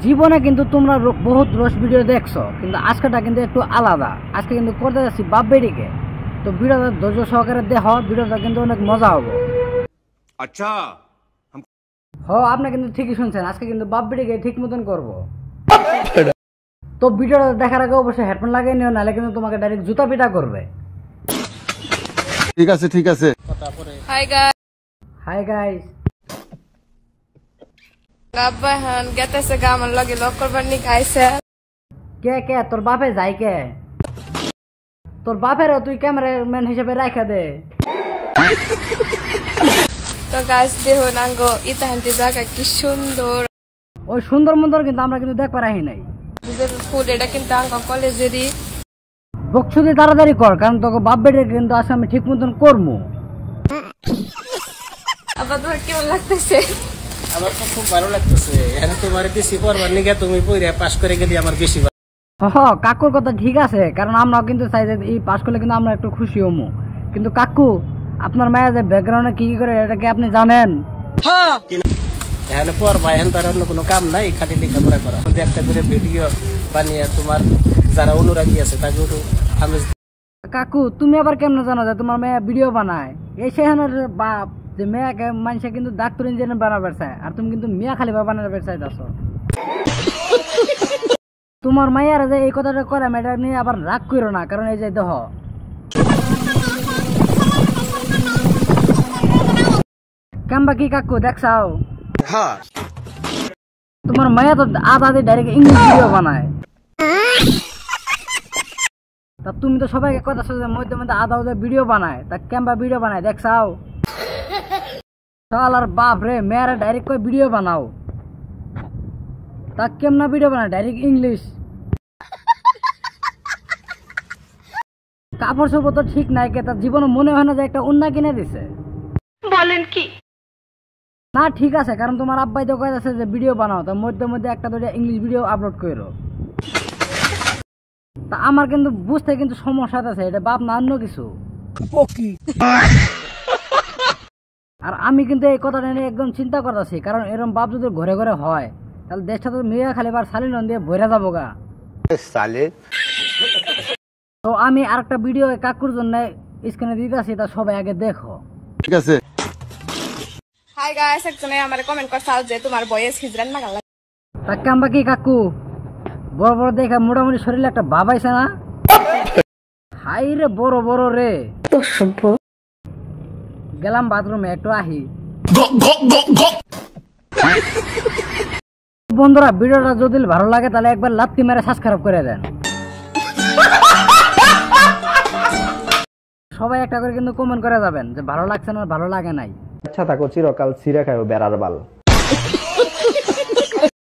জীবনে কিন্তু তোমরা বহুত রোজ ভিডিও দেখছো, কিন্তু আজকেটা কিন্তু একটু আলাদা। আজকে কিন্তু করতে যাচ্ছি বাপ বেটিকে। তো ভিডিওটা ধৈর্য সহকারে দেখো, ভিডিওটা কিন্তু অনেক মজা হবে। আচ্ছা আপনি কিন্তু ঠিকই শুনছেন, আজকে কিন্তু বাপ বেটিকে ঠিক মতন করবো। তো ভিডিওটা দেখার আগে অবশ্যই হেডফোন লাগিয়ে নিও, নাহলে কিন্তু তোমাকে ডাইরেক্ট জুতা পিটা করবে। ঠিক আছে ঠিক আছে। হাই গাইস, কে কে তোর বাপে যাই কে? তোর বাপের তুই ক্যামেরাম্যান হিসেবে রাখা দে। তো গাছ দেহ নাঙ্গো ইতাহান্তি জায়গা কি সুন্দর। ওই সুন্দর মন্দর কিন্তু আমরা কিন্তু দেখবার আহি নাই। ফুল এটা কিন্তু আঙ্গ কলেজেরই। বকছুদি তাড়াতাড়ি কর, কারণ তোকে বাপ বেটির কিন্তু আজকে আমি ঠিক মতন করবো। আবার তোমার কেমন লাগতেছে? আমার তো খুব ভালো লাগতেছে। এখানে তোমার বেশি পড়বার নিগে তুমি পড়ে পাস করে গেলে আমার বেশি কাকুর কথা ঠিক আছে, কারণ আমরাও কিন্তু চাই যে এই পাস করলে কিন্তু আমরা একটু খুশি হমু। কিন্তু কাকু, আপনার মায়ের যে ব্যাকগ্রাউন্ডে কি কি করে এটা কি আপনি জানেন? এখানে পড়বা, এখন তার অন্য কোনো কাম নাই, খালি লেখাপড়া করা। একটা করে ভিডিও বানিয়ে তোমার যারা অনুরাগী আছে তাকে আমি। কাকু, তুমি আবার কেমন জানো যে তোমার মেয়ে ভিডিও বানায়? এই সেখানের বাপ যে মেয়েকে মানুষে কিন্তু ডাক্তার ইঞ্জিনিয়ার বানাবার চায়, আর তুমি কিন্তু মিয়া খালি বানাবার চাইতেছো। তোমার মায়ের যে এই কথাটা করে এটা নিয়ে আবার রাগ করো না, কারণ এই যে দেহ কাম্বা কি কাকু দেখছাও? তোমার মায়া তো আধা ডাইরেক্ট ইংলিশ ভিডিও বানায়। তা তুমি তো সবাইকে কথা যে মধ্যে মধ্যে আধা ভিডিও বানায়, তা কেমবা ভিডিও বানায় দেখছাও? আর বাপ রে, মেয়েরা ডাইরেক্ট করে ভিডিও বানাও, তা কেমনা ভিডিও বানায় ডাইরেক্ট ইংলিশ। কাপড় চোপড় তো ঠিক নাই, কে তার জীবনে মনে হয় না যে একটা অন্য কিনে দিছে। বলেন কি? না ঠিক আছে, কারণ তোমার আব্বাই তো কয়েছে যে ভিডিও বানাও, তার মধ্যে মধ্যে একটা দুটো ইংলিশ ভিডিও আপলোড করো। তা আমার কিন্তু বুঝতে কিন্তু সমস্যা আছে, এটা বাপ না অন্য কিছু। আর আমি কিন্তু এই কথাটা নিয়ে একদম চিন্তা করতেছি, কারণ এরকম বাপ যদি ঘরে ঘরে হয়, তাহলে দেশটা তো মেয়ে খালি বার সালিন দিয়ে ভরে যাবো গা। তো আমি আরেকটা ভিডিও কাকুর জন্য স্ক্রিনে দিতেছি, তা সবাই আগে দেখো। ঠিক আছে। হাই গাইস, একজনে আমারে কমেন্ট করছাল যে তোমার বয়স হিজরান না গালা। তা কাম্বা কি কাকু, বড় বড় দেখা মোটামুটি শরীরে একটা ভাব আইছে না? হাই রে বড় বড় রে, তো সভ্য। গেলাম বাথরুমে, একটু আহি। বন্ধুরা, ভিডিওটা যদি ভালো লাগে তাহলে একবার লাত্তি মেরে সাবস্ক্রাইব করে দেন। সবাই একটা করে কিন্তু কমেন্ট করে যাবেন যে ভালো লাগছে না ভালো লাগে নাই। আচ্ছা থাকো চিরকাল ছিঁড়ে খাও বেড়ার বাল।